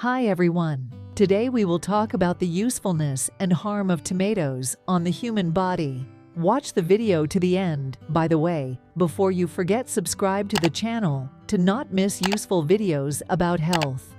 Hi everyone. Today we will talk about the usefulness and harm of tomatoes on the human body. Watch the video to the end. By the way, before you forget, subscribe to the channel to not miss useful videos about health.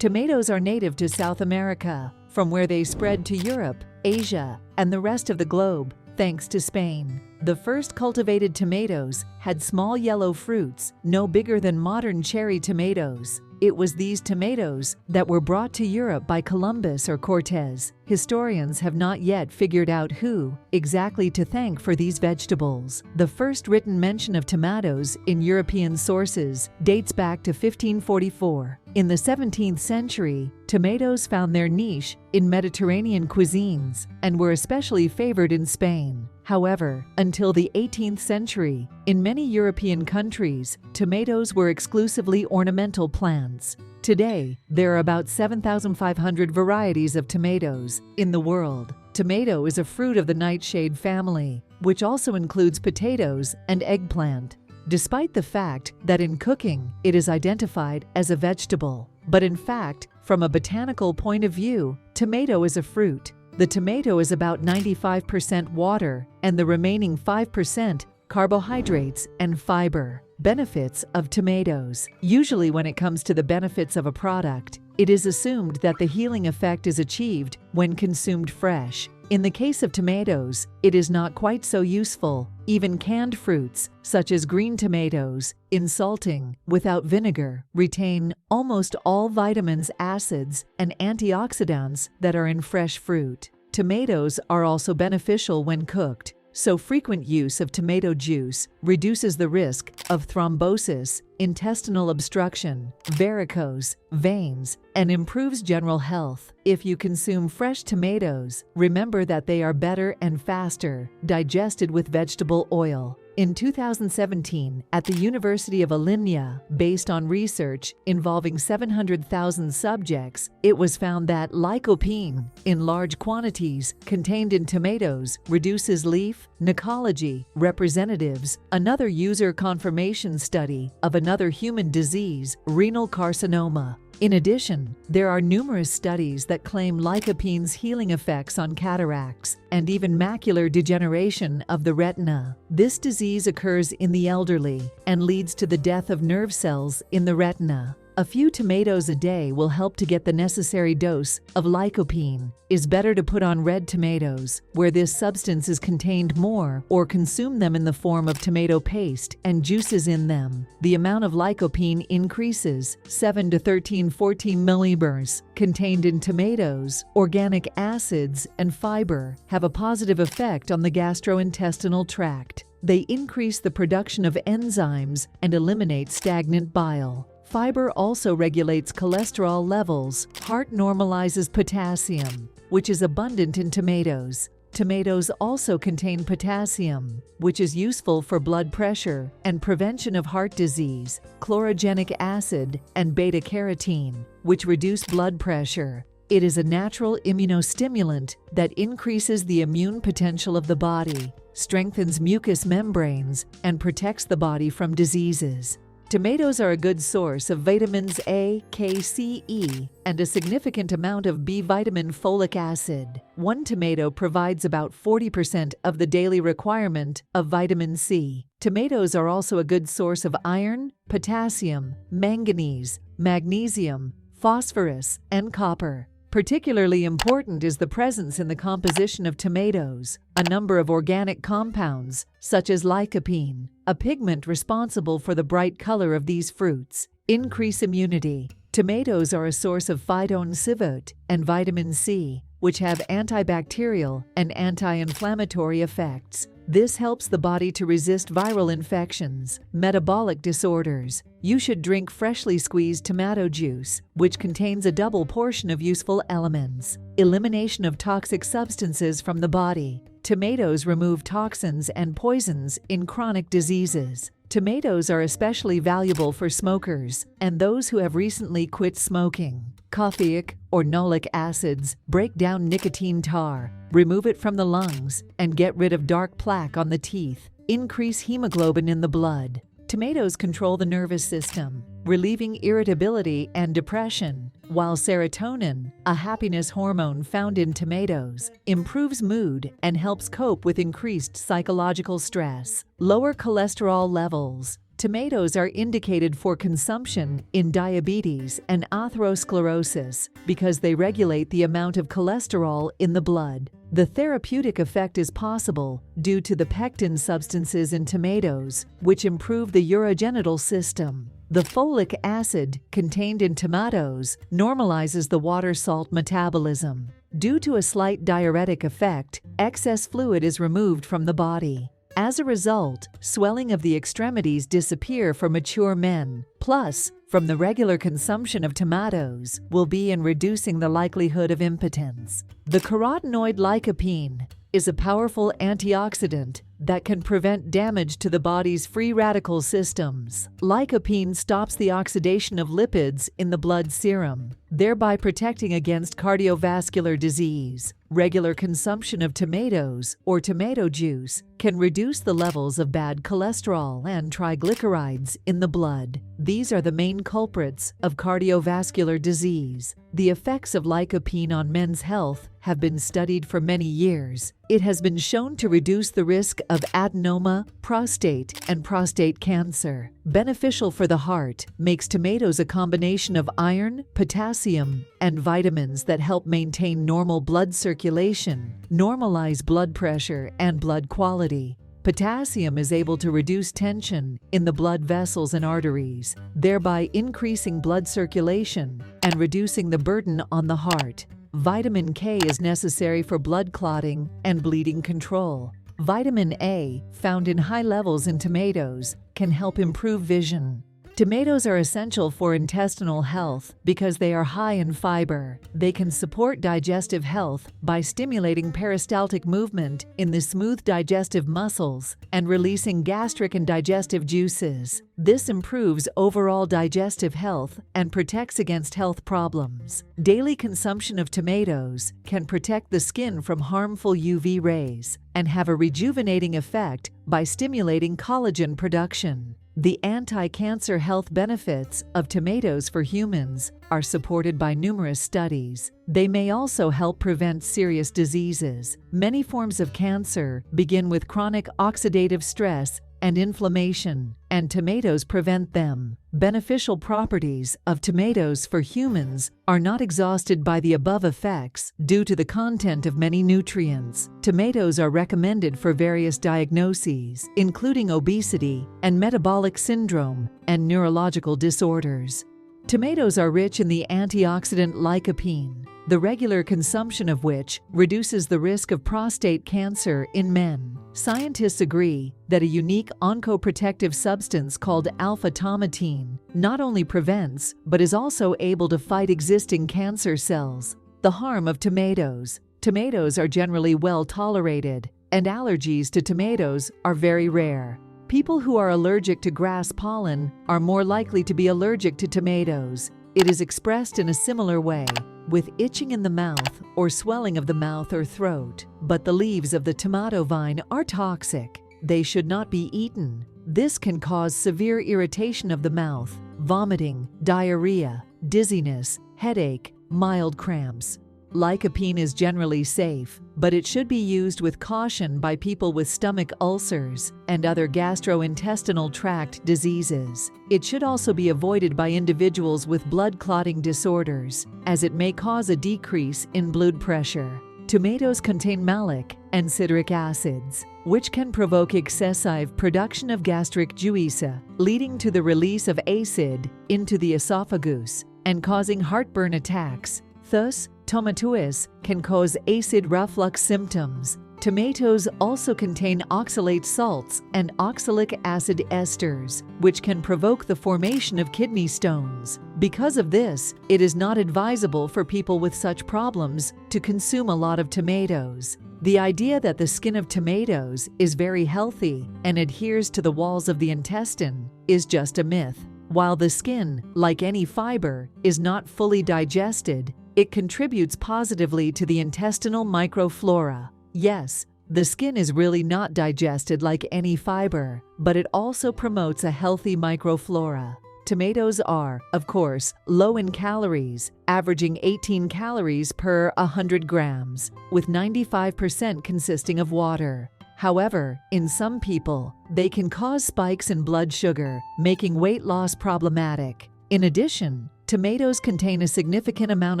Tomatoes are native to South America, from where they spread to Europe, Asia, and the rest of the globe, thanks to Spain. The first cultivated tomatoes had small yellow fruits, no bigger than modern cherry tomatoes. It was these tomatoes that were brought to Europe by Columbus or Cortez. Historians have not yet figured out who exactly to thank for these vegetables. The first written mention of tomatoes in European sources dates back to 1544. In the 17th century, tomatoes found their niche in Mediterranean cuisines and were especially favored in Spain. However, until the 18th century, in many European countries, tomatoes were exclusively ornamental plants. Today, there are about 7,500 varieties of tomatoes in the world. Tomato is a fruit of the nightshade family, which also includes potatoes and eggplant. Despite the fact that in cooking it is identified as a vegetable, but in fact, from a botanical point of view, tomato is a fruit. The tomato is about 95% water and the remaining 5% carbohydrates and fiber. Benefits of tomatoes. Usually when it comes to the benefits of a product, it is assumed that the healing effect is achieved when consumed fresh. In the case of tomatoes, it is not quite so useful. Even canned fruits, such as green tomatoes, in salting without vinegar, retain almost all vitamins, acids, and antioxidants that are in fresh fruit. Tomatoes are also beneficial when cooked, so frequent use of tomato juice reduces the risk of thrombosis, intestinal obstruction, varicose veins, and improves general health. If you consume fresh tomatoes, remember that they are better and faster digested with vegetable oil. In 2017, at the University of Alumnia, based on research involving 700,000 subjects, it was found that lycopene in large quantities contained in tomatoes reduces leaf pneumology representatives, another user confirmation study of another human disease, renal carcinoma. In addition, there are numerous studies that claim lycopene's healing effects on cataracts and even macular degeneration of the retina. This disease occurs in the elderly and leads to the death of nerve cells in the retina. A few tomatoes a day will help to get the necessary dose of lycopene. It's better to put on red tomatoes, where this substance is contained more, or consume them in the form of tomato paste and juices in them. The amount of lycopene increases 7 to 14 millibars contained in tomatoes. Organic acids and fiber have a positive effect on the gastrointestinal tract. They increase the production of enzymes and eliminate stagnant bile. Fiber also regulates cholesterol levels. Heart normalizes potassium, which is abundant in tomatoes. Tomatoes also contain potassium, which is useful for blood pressure and prevention of heart disease, chlorogenic acid, and beta-carotene, which reduce blood pressure. It is a natural immunostimulant that increases the immune potential of the body, strengthens mucous membranes, and protects the body from diseases. Tomatoes are a good source of vitamins A, K, C, E, and a significant amount of B vitamin folic acid. One tomato provides about 40% of the daily requirement of vitamin C. Tomatoes are also a good source of iron, potassium, manganese, magnesium, phosphorus, and copper. Particularly important is the presence in the composition of tomatoes a number of organic compounds, such as lycopene, a pigment responsible for the bright color of these fruits. Increase immunity. Tomatoes are a source of phytone civote and vitamin C, which have antibacterial and anti-inflammatory effects. This helps the body to resist viral infections, metabolic disorders. You should drink freshly squeezed tomato juice, which contains a double portion of useful elements. Elimination of toxic substances from the body. Tomatoes remove toxins and poisons in chronic diseases. Tomatoes are especially valuable for smokers and those who have recently quit smoking. Coffeic or nolic acids break down nicotine tar, remove it from the lungs, and get rid of dark plaque on the teeth. Increase hemoglobin in the blood. Tomatoes control the nervous system. relieving irritability and depression, while serotonin, a happiness hormone found in tomatoes, improves mood and helps cope with increased psychological stress. Lower cholesterol levels. Tomatoes are indicated for consumption in diabetes and atherosclerosis because they regulate the amount of cholesterol in the blood. The therapeutic effect is possible due to the pectin substances in tomatoes, which improve the urogenital system. The folic acid contained in tomatoes normalizes the water-salt metabolism. Due to a slight diuretic effect, excess fluid is removed from the body. As a result, swelling of the extremities disappear for mature men. Plus, from the regular consumption of tomatoes will be in reducing the likelihood of impotence. The carotenoid lycopene is a powerful antioxidant that can prevent damage to the body's free radical systems. Lycopene stops the oxidation of lipids in the blood serum, thereby protecting against cardiovascular disease. Regular consumption of tomatoes or tomato juice can reduce the levels of bad cholesterol and triglycerides in the blood. These are the main culprits of cardiovascular disease. The effects of lycopene on men's health have been studied for many years. It has been shown to reduce the risk of adenoma, prostate, and prostate cancer. Beneficial for the heart, makes tomatoes a combination of iron, potassium, and vitamins that help maintain normal blood circulation, normalize blood pressure, and blood quality. Potassium is able to reduce tension in the blood vessels and arteries, thereby increasing blood circulation and reducing the burden on the heart. Vitamin K is necessary for blood clotting and bleeding control. Vitamin A, found in high levels in tomatoes, can help improve vision. Tomatoes are essential for intestinal health because they are high in fiber. They can support digestive health by stimulating peristaltic movement in the smooth digestive muscles and releasing gastric and digestive juices. This improves overall digestive health and protects against health problems. Daily consumption of tomatoes can protect the skin from harmful UV rays and have a rejuvenating effect by stimulating collagen production. The anti-cancer health benefits of tomatoes for humans are supported by numerous studies. They may also help prevent serious diseases. Many forms of cancer begin with chronic oxidative stress and inflammation, and tomatoes prevent them. Beneficial properties of tomatoes for humans are not exhausted by the above effects due to the content of many nutrients. Tomatoes are recommended for various diagnoses, including obesity and metabolic syndrome and neurological disorders. Tomatoes are rich in the antioxidant lycopene, the regular consumption of which reduces the risk of prostate cancer in men. Scientists agree that a unique oncoprotective substance called alpha-tomatine not only prevents, but is also able to fight existing cancer cells. The harm of tomatoes. Tomatoes are generally well tolerated, and allergies to tomatoes are very rare. People who are allergic to grass pollen are more likely to be allergic to tomatoes. It is expressed in a similar way, with itching in the mouth or swelling of the mouth or throat. But the leaves of the tomato vine are toxic. They should not be eaten. This can cause severe irritation of the mouth, vomiting, diarrhea, dizziness, headache, mild cramps. Lycopene is generally safe, but it should be used with caution by people with stomach ulcers and other gastrointestinal tract diseases. It should also be avoided by individuals with blood clotting disorders, as it may cause a decrease in blood pressure. Tomatoes contain malic and citric acids, which can provoke excessive production of gastric juice, leading to the release of acid into the esophagus and causing heartburn attacks. Thus, tomatoes can cause acid reflux symptoms. Tomatoes also contain oxalate salts and oxalic acid esters, which can provoke the formation of kidney stones. Because of this, it is not advisable for people with such problems to consume a lot of tomatoes. The idea that the skin of tomatoes is very healthy and adheres to the walls of the intestine is just a myth. While the skin, like any fiber, is not fully digested, it contributes positively to the intestinal microflora. Yes, the skin is really not digested like any fiber, but it also promotes a healthy microflora. Tomatoes are, of course, low in calories, averaging 18 calories per 100 grams, with 95% consisting of water. However, in some people, they can cause spikes in blood sugar, making weight loss problematic. In addition, tomatoes contain a significant amount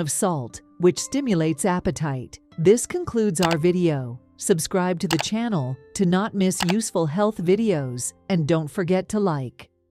of salt, which stimulates appetite. This concludes our video. Subscribe to the channel to not miss useful health videos, and don't forget to like.